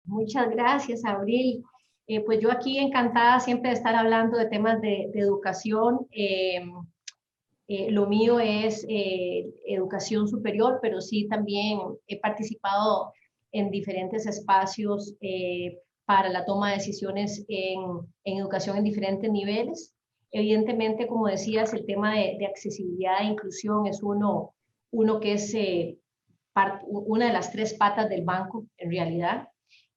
Muchas gracias, Abril. Pues yo aquí encantada siempre de estar hablando de temas de educación. Lo mío es educación superior, pero sí también he participado en diferentes espacios para la toma de decisiones en educación en diferentes niveles. Evidentemente, como decías, el tema de accesibilidad e inclusión es uno que es una de las tres patas del banco, en realidad.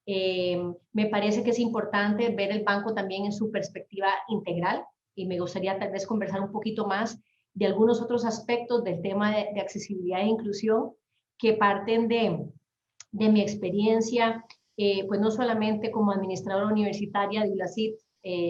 Me parece que es importante ver el banco también en su perspectiva integral y me gustaría tal vez conversar un poquito más de algunos otros aspectos del tema de accesibilidad e inclusión que parten de mi experiencia, pues no solamente como administradora universitaria de ULACIT,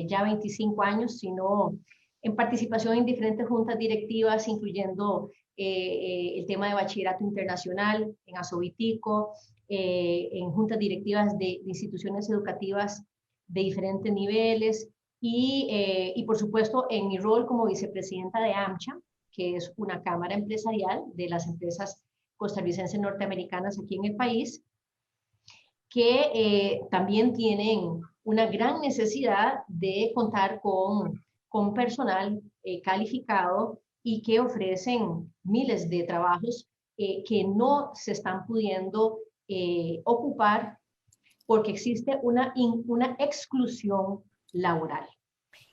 ya 25 años, sino en participación en diferentes juntas directivas, incluyendo el tema de bachillerato internacional, en Asobitico, en juntas directivas de instituciones educativas de diferentes niveles y por supuesto en mi rol como vicepresidenta de AMCHA, que es una cámara empresarial de las empresas costarricenses norteamericanas aquí en el país, que también tienen una gran necesidad de contar con personal calificado y que ofrecen miles de trabajos que no se están pudiendo ocupar porque existe una exclusión laboral.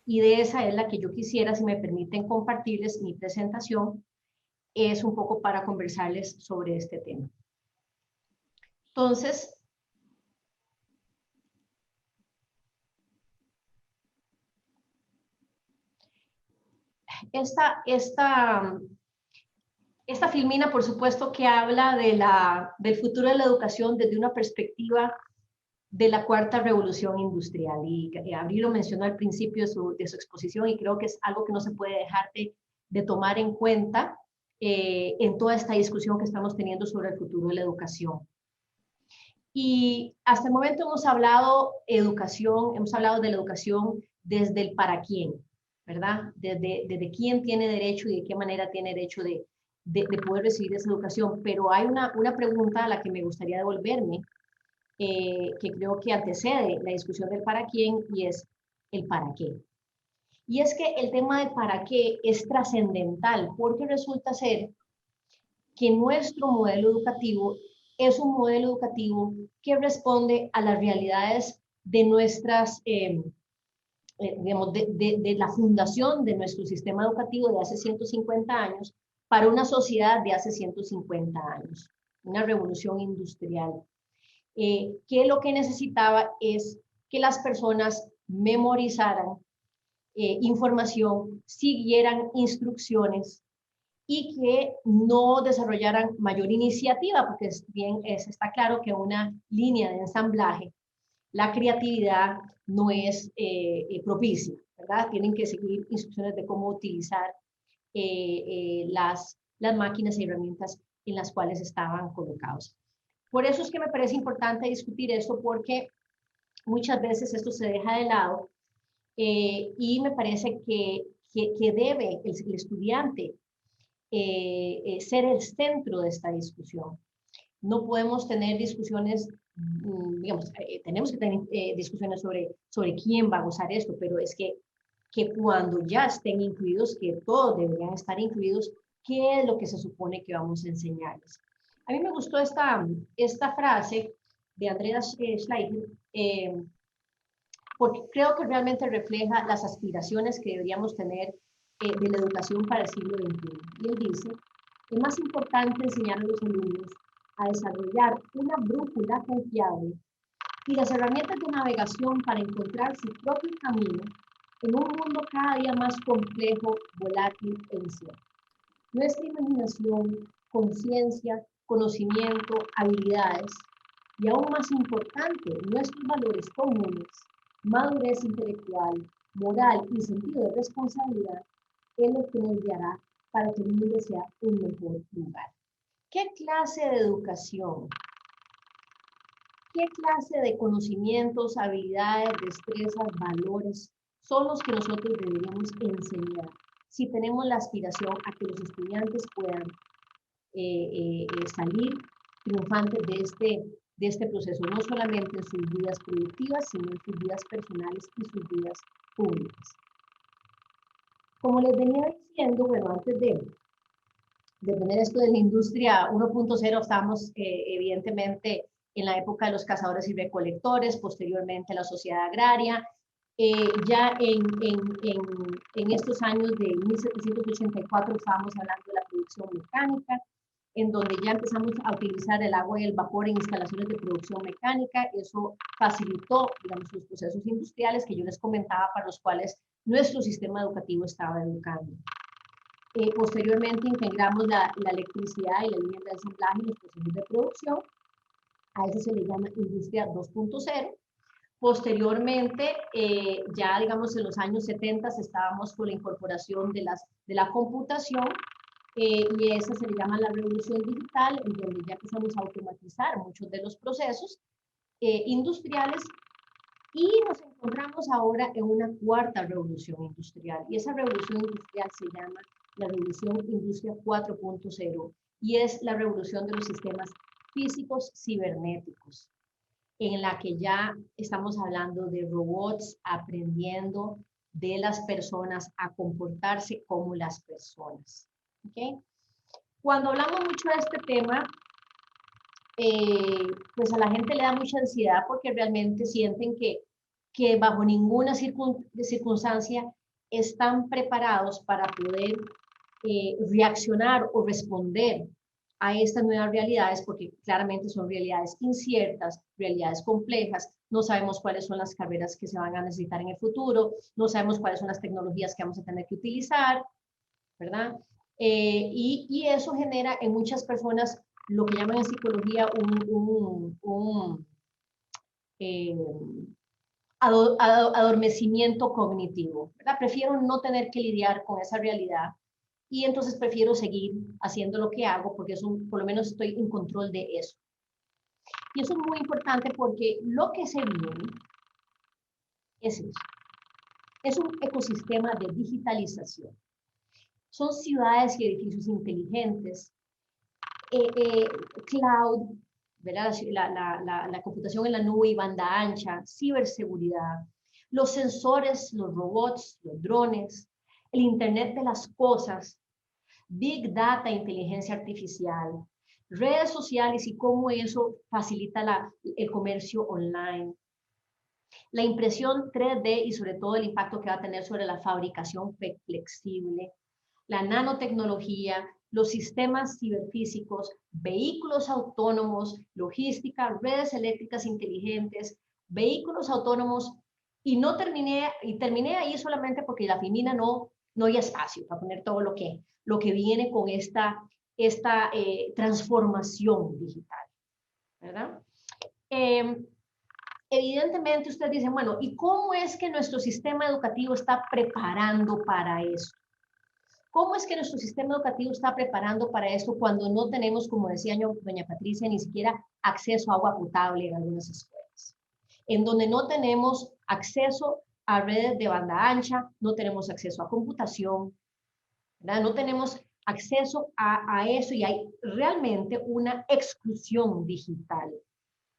Y de esa es la que yo quisiera, si me permiten compartirles mi presentación, es un poco para conversarles sobre este tema. Entonces, esta esta filmina, por supuesto, que habla del futuro de la educación desde una perspectiva de la cuarta revolución industrial. Y Abril lo mencionó al principio de su exposición y creo que es algo que no se puede dejar de tomar en cuenta en toda esta discusión que estamos teniendo sobre el futuro de la educación. Y hasta el momento hemos hablado hemos hablado de la educación desde el para quién, ¿verdad? Desde quién tiene derecho y de qué manera tiene derecho de poder recibir esa educación. Pero hay una pregunta a la que me gustaría devolverme, que creo que antecede la discusión del para quién, y es el para qué. Y es que el tema del para qué es trascendental, porque resulta ser que nuestro modelo educativo es un modelo educativo que responde a las realidades de nuestras, digamos, de la fundación de nuestro sistema educativo de hace 150 años para una sociedad de hace 150 años, una revolución industrial, que lo que necesitaba es que las personas memorizaran información, siguieran instrucciones y que no desarrollaran mayor iniciativa, porque está claro que una línea de ensamblaje, la creatividad no es propicia, ¿verdad? Tienen que seguir instrucciones de cómo utilizar las máquinas y herramientas en las cuales estaban colocados. Por eso es que me parece importante discutir esto, porque muchas veces esto se deja de lado y me parece que debe el estudiante ser el centro de esta discusión. No podemos tener discusiones, digamos, tenemos que tener discusiones sobre quién va a usar esto, pero es que cuando ya estén incluidos, que todos deberían estar incluidos, ¿qué es lo que se supone que vamos a enseñarles? A mí me gustó esta frase de Andreas Schleicher, porque creo que realmente refleja las aspiraciones que deberíamos tener de la educación para el siglo XXI. Y él dice, es más importante enseñar a los alumnos a desarrollar una brújula confiable y las herramientas de navegación para encontrar su propio camino en un mundo cada día más complejo, volátil e incierto. Nuestra imaginación, conciencia, conocimiento, habilidades y aún más importante, nuestros valores comunes, madurez intelectual, moral y sentido de responsabilidad es lo que nos guiará para que el mundo sea un mejor lugar. ¿Qué clase de educación? ¿Qué clase de conocimientos, habilidades, destrezas, valores son los que nosotros deberíamos enseñar si tenemos la aspiración a que los estudiantes puedan salir triunfantes de este proceso, no solamente en sus vidas productivas, sino en sus vidas personales y sus vidas públicas. Como les venía diciendo, bueno, antes de tener esto de la industria 1.0, estábamos evidentemente en la época de los cazadores y recolectores, posteriormente la sociedad agraria. Ya en estos años de 1784 estábamos hablando de la producción mecánica, en donde ya empezamos a utilizar el agua y el vapor en instalaciones de producción mecánica. Eso facilitó, digamos, los procesos industriales que yo les comentaba, para los cuales nuestro sistema educativo estaba educando. Posteriormente integramos la electricidad y la línea de ensamblaje en los procesos de producción. A eso se le llama industria 2.0. Posteriormente, ya digamos en los años 70 estábamos con la incorporación de la computación, y esa se le llama la revolución digital, en donde ya empezamos a automatizar muchos de los procesos industriales, y nos encontramos ahora en una cuarta revolución industrial, y esa revolución industrial se llama la revolución industria 4.0, y es la revolución de los sistemas físicos cibernéticos, en la que ya estamos hablando de robots aprendiendo de las personas a comportarse como las personas. ¿Okay? Cuando hablamos mucho de este tema, pues a la gente le da mucha ansiedad, porque realmente sienten que bajo ninguna circunstancia están preparados para poder reaccionar o responder a estas nuevas realidades, porque claramente son realidades inciertas, realidades complejas. No sabemos cuáles son las carreras que se van a necesitar en el futuro, no sabemos cuáles son las tecnologías que vamos a tener que utilizar, ¿verdad? Y eso genera en muchas personas lo que llaman en psicología adormecimiento cognitivo, ¿verdad? Prefiero no tener que lidiar con esa realidad, y entonces prefiero seguir haciendo lo que hago, porque eso, por lo menos estoy en control de eso. Y eso es muy importante, porque lo que se viene es eso. Es un ecosistema de digitalización. Son ciudades y edificios inteligentes, cloud, ¿verdad? La computación en la nube y banda ancha, ciberseguridad, los sensores, los robots, los drones, el Internet de las cosas, Big Data, inteligencia artificial, redes sociales y cómo eso facilita el comercio online, la impresión 3D y sobre todo el impacto que va a tener sobre la fabricación flexible, la nanotecnología, los sistemas ciberfísicos, vehículos autónomos, logística, redes eléctricas inteligentes, vehículos autónomos, y terminé ahí solamente porque la Femina no hay espacio para poner todo lo que viene con esta transformación digital, ¿verdad? Evidentemente ustedes dicen, bueno, ¿y cómo es que nuestro sistema educativo está preparando para eso? ¿Cómo es que nuestro sistema educativo está preparando para esto cuando no tenemos, como decía doña Patricia, ni siquiera acceso a agua potable en algunas escuelas? En donde no tenemos acceso a redes de banda ancha, no tenemos acceso a computación, ¿verdad? No tenemos acceso a eso, y hay realmente una exclusión digital,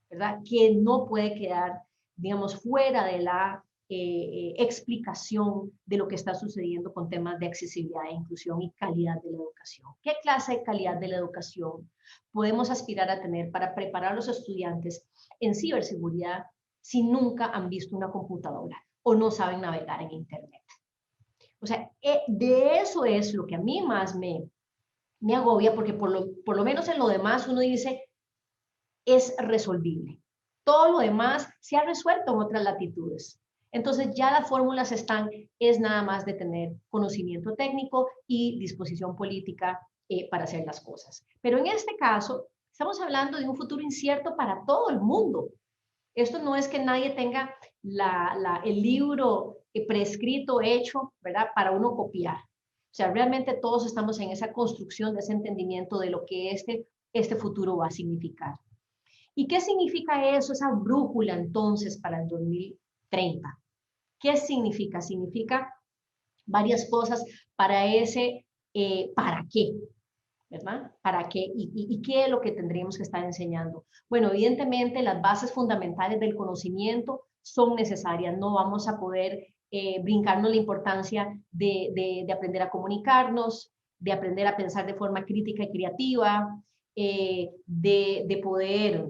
¿verdad? Que no puede quedar, digamos, fuera de la explicación de lo que está sucediendo con temas de accesibilidad e inclusión y calidad de la educación. ¿Qué clase de calidad de la educación podemos aspirar a tener para preparar a los estudiantes en ciberseguridad si nunca han visto una computadora o no saben navegar en Internet? O sea, de eso es lo que a mí más me agobia, porque por lo menos en lo demás uno dice, es resolvible. Todo lo demás se ha resuelto en otras latitudes. Entonces ya las fórmulas están, es nada más de tener conocimiento técnico y disposición política para hacer las cosas. Pero en este caso, estamos hablando de un futuro incierto para todo el mundo. Esto no es que nadie tenga el libro prescrito, hecho, ¿verdad? Para uno copiar. O sea, realmente todos estamos en esa construcción de ese entendimiento de lo que este futuro va a significar. ¿Y qué significa eso, esa brújula entonces para el 2030? ¿Qué significa? Significa varias cosas para ese ¿para qué? ¿verdad? ¿Para qué? ¿Y qué es lo que tendríamos que estar enseñando? Bueno, evidentemente las bases fundamentales del conocimiento son necesarias. No vamos a poder brincarnos la importancia de aprender a comunicarnos, de aprender a pensar de forma crítica y creativa, de poder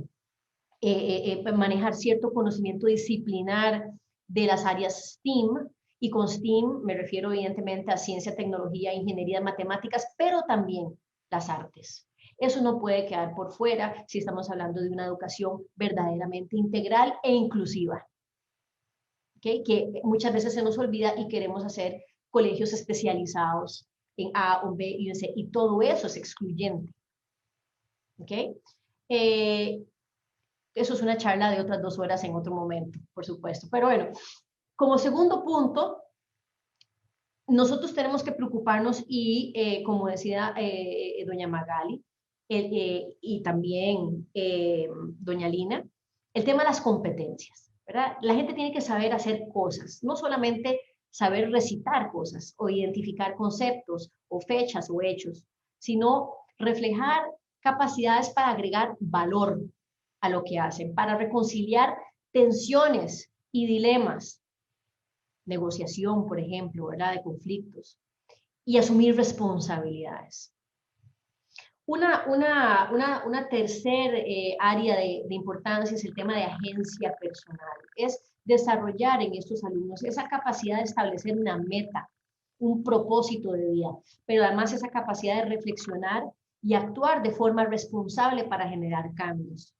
manejar cierto conocimiento disciplinar de las áreas STEAM, y con STEAM me refiero evidentemente a ciencia, tecnología, ingeniería, matemáticas, pero también las artes. Eso no puede quedar por fuera si estamos hablando de una educación verdaderamente integral e inclusiva, ¿okay? Que muchas veces se nos olvida y queremos hacer colegios especializados en A o B y C, y todo eso es excluyente. ¿Okay? Eso es una charla de otras 2 horas en otro momento, por supuesto. Pero bueno, como segundo punto, nosotros tenemos que preocuparnos y, como decía doña Magali, y también doña Lina, el tema de las competencias, ¿verdad? La gente tiene que saber hacer cosas, no solamente saber recitar cosas o identificar conceptos o fechas o hechos, sino reflejar capacidades para agregar valor a lo que hacen, para reconciliar tensiones y dilemas, negociación, por ejemplo, ¿verdad? De conflictos, y asumir responsabilidades. Una tercer área de importancia es el tema de agencia personal. Es desarrollar en estos alumnos esa capacidad de establecer una meta, un propósito de vida, pero además esa capacidad de reflexionar y actuar de forma responsable para generar cambios.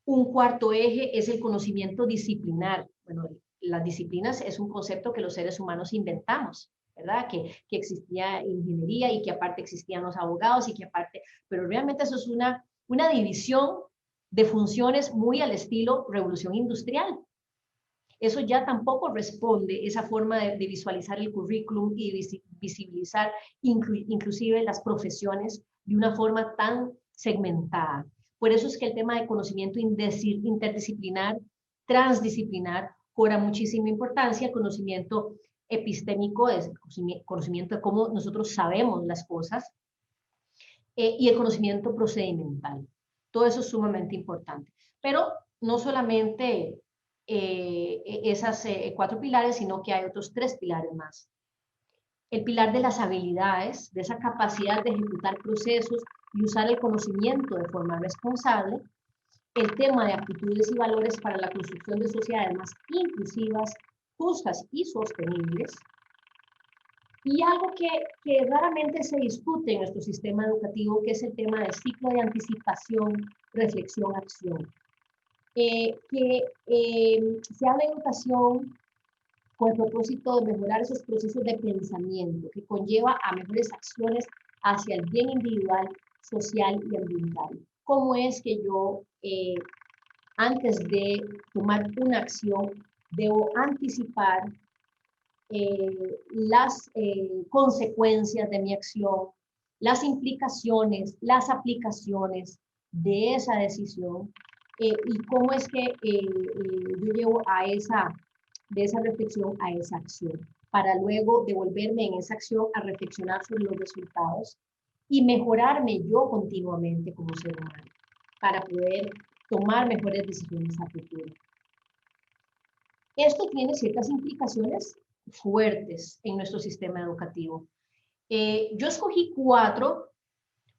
Un cuarto eje es el conocimiento disciplinar. Bueno, las disciplinas es un concepto que los seres humanos inventamos, ¿verdad? Que existía ingeniería y que aparte existían los abogados y que aparte, pero realmente eso es una división de funciones muy al estilo revolución industrial. Eso ya tampoco responde esa forma de visualizar el currículum y visibilizar inclusive las profesiones de una forma tan segmentada. Por eso es que el tema de conocimiento interdisciplinar, transdisciplinar, cobra muchísima importancia. El conocimiento epistémico es el conocimiento de cómo nosotros sabemos las cosas, y el conocimiento procedimental. Todo eso es sumamente importante. Pero no solamente esas 4 pilares, sino que hay otros 3 pilares más. El pilar de las habilidades, de esa capacidad de ejecutar procesos y usar el conocimiento de forma responsable. El tema de aptitudes y valores para la construcción de sociedades más inclusivas, justas y sostenibles. Y algo que raramente se discute en nuestro sistema educativo, que es el tema del ciclo de anticipación, reflexión, acción. Se habla de educación con el propósito de mejorar esos procesos de pensamiento, que conlleva a mejores acciones hacia el bien individual, social y ambiental. ¿Cómo es que yo, antes de tomar una acción, debo anticipar las consecuencias de mi acción, las implicaciones, las aplicaciones de esa decisión, y cómo es que yo llevo de esa reflexión a esa acción, para luego devolverme en esa acción a reflexionar sobre los resultados y mejorarme yo continuamente como ser humano, para poder tomar mejores decisiones a futuro. Esto tiene ciertas implicaciones fuertes en nuestro sistema educativo. Yo escogí 4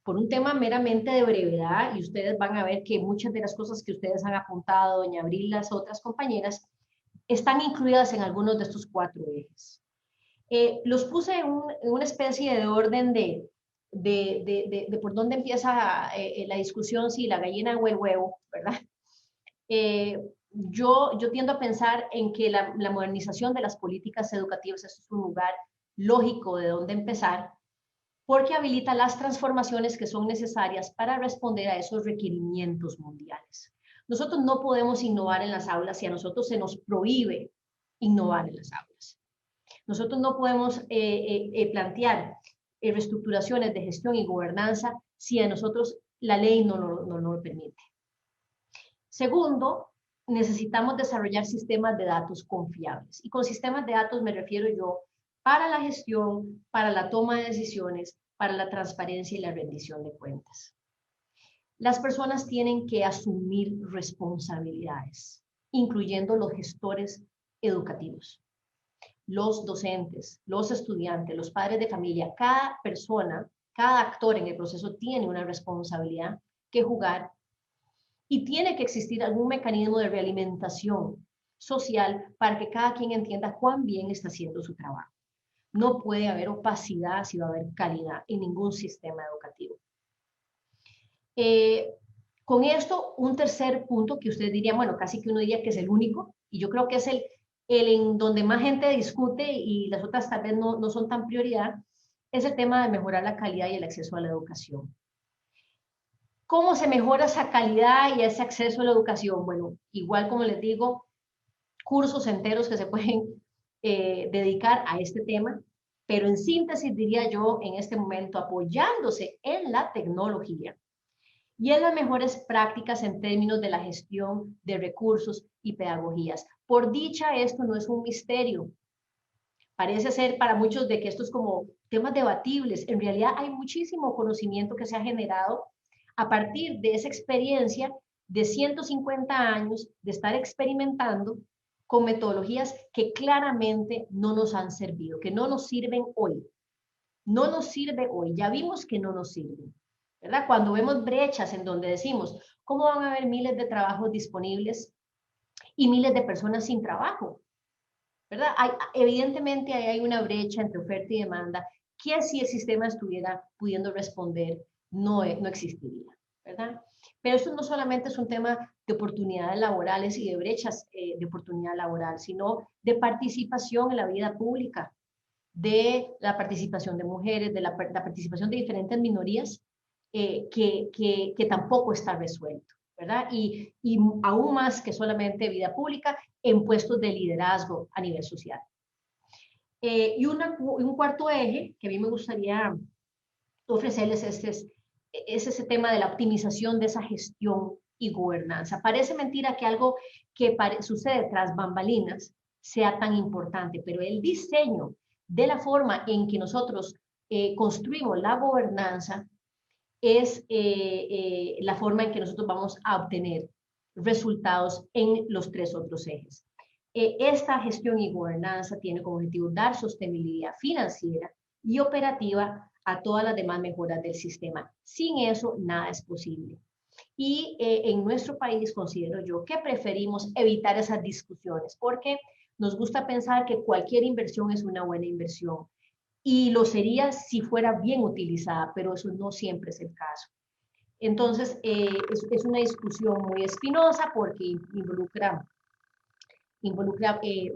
por un tema meramente de brevedad, y ustedes van a ver que muchas de las cosas que ustedes han apuntado, doña Abril y las otras compañeras, están incluidas en algunos de estos 4 ejes. Los puse en una especie de orden de por dónde empieza la discusión, si la gallina o el huevo, ¿verdad? Yo tiendo a pensar en que la modernización de las políticas educativas es un lugar lógico de donde empezar, porque habilita las transformaciones que son necesarias para responder a esos requerimientos mundiales. Nosotros no podemos innovar en las aulas si a nosotros se nos prohíbe innovar en las aulas. Nosotros no podemos plantear reestructuraciones de gestión y gobernanza si a nosotros la ley no lo permite. Segundo, necesitamos desarrollar sistemas de datos confiables. Y con sistemas de datos me refiero yo para la gestión, para la toma de decisiones, para la transparencia y la rendición de cuentas. Las personas tienen que asumir responsabilidades, incluyendo los gestores educativos, los docentes, los estudiantes, los padres de familia. Cada persona, cada actor en el proceso tiene una responsabilidad que jugar y tiene que existir algún mecanismo de realimentación social para que cada quien entienda cuán bien está haciendo su trabajo. No puede haber opacidad si va a haber calidad en ningún sistema educativo. Con esto, un tercer punto que ustedes dirían, bueno, casi que uno diría que es el único, y yo creo que es el en donde más gente discute y las otras tal vez no son tan prioridad, es el tema de mejorar la calidad y el acceso a la educación. ¿Cómo se mejora esa calidad y ese acceso a la educación? Bueno, igual como les digo, cursos enteros que se pueden dedicar a este tema, pero en síntesis diría yo en este momento apoyándose en la tecnología y en las mejores prácticas en términos de la gestión de recursos y pedagogías. Por dicha, esto no es un misterio. Parece ser para muchos de que esto es como temas debatibles. En realidad hay muchísimo conocimiento que se ha generado a partir de esa experiencia de 150 años de estar experimentando con metodologías que claramente no nos han servido, que no nos sirven hoy. No nos sirve hoy, ya vimos que no nos sirven, ¿verdad? Cuando vemos brechas en donde decimos, ¿cómo van a haber miles de trabajos disponibles y miles de personas sin trabajo? ¿Verdad? Evidentemente hay una brecha entre oferta y demanda que si el sistema estuviera pudiendo responder, no existiría, ¿verdad? Pero esto no solamente es un tema de oportunidades laborales y de brechas de oportunidad laboral, sino de participación en la vida pública, de la participación de mujeres, de la participación de diferentes minorías que tampoco está resuelto, ¿verdad? Y aún más que solamente vida pública, en puestos de liderazgo a nivel social. Y un cuarto eje que a mí me gustaría ofrecerles es ese tema de la optimización de esa gestión y gobernanza. Parece mentira que algo que sucede tras bambalinas sea tan importante, pero el diseño de la forma en que nosotros construimos la gobernanza es la forma en que nosotros vamos a obtener resultados en los tres otros ejes. Esta gestión y gobernanza tiene como objetivo dar sostenibilidad financiera y operativa a todas las demás mejoras del sistema. Sin eso, nada es posible. Y en nuestro país considero yo que preferimos evitar esas discusiones porque nos gusta pensar que cualquier inversión es una buena inversión y lo sería si fuera bien utilizada, pero eso no siempre es el caso. Entonces, es una discusión muy espinosa porque involucra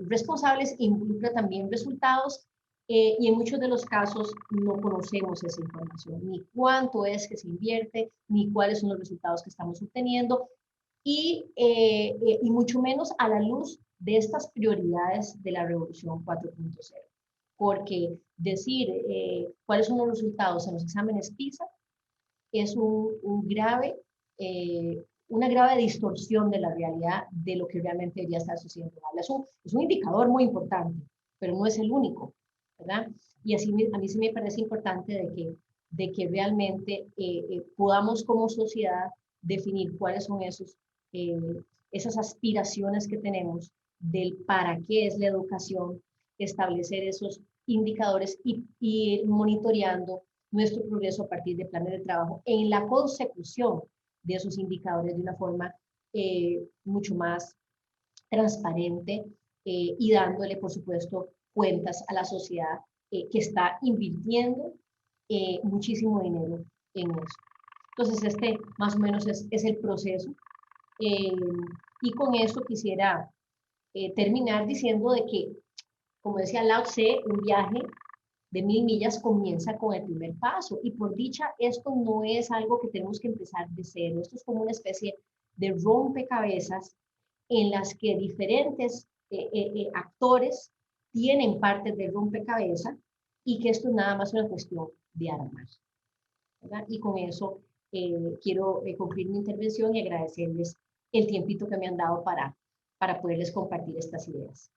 responsables, involucra también resultados y en muchos de los casos no conocemos esa información, ni cuánto es que se invierte, ni cuáles son los resultados que estamos obteniendo y mucho menos a la luz de estas prioridades de la Revolución 4.0. Porque decir cuáles son los resultados en los exámenes PISA es una grave distorsión de la realidad de lo que realmente debería estar sucediendo. Es un indicador muy importante, pero no es el único, ¿verdad? Y así a mí sí me parece importante de que realmente podamos como sociedad definir cuáles son esas aspiraciones que tenemos del para qué es la educación, establecer esos indicadores y ir monitoreando nuestro progreso a partir de planes de trabajo en la consecución de esos indicadores de una forma mucho más transparente y dándole, por supuesto, cuentas a la sociedad que está invirtiendo muchísimo dinero en eso. Entonces, este más o menos es el proceso. Eh, y con esto quisiera terminar diciendo de que, como decía Lao Tse, un viaje de 1000 millas comienza con el primer paso. Y por dicha, esto no es algo que tenemos que empezar de cero. Esto es como una especie de rompecabezas en las que diferentes actores tienen partes del rompecabezas y que esto es nada más una cuestión de armar, ¿verdad? Y con eso quiero concluir mi intervención y agradecerles el tiempito que me han dado para poderles compartir estas ideas.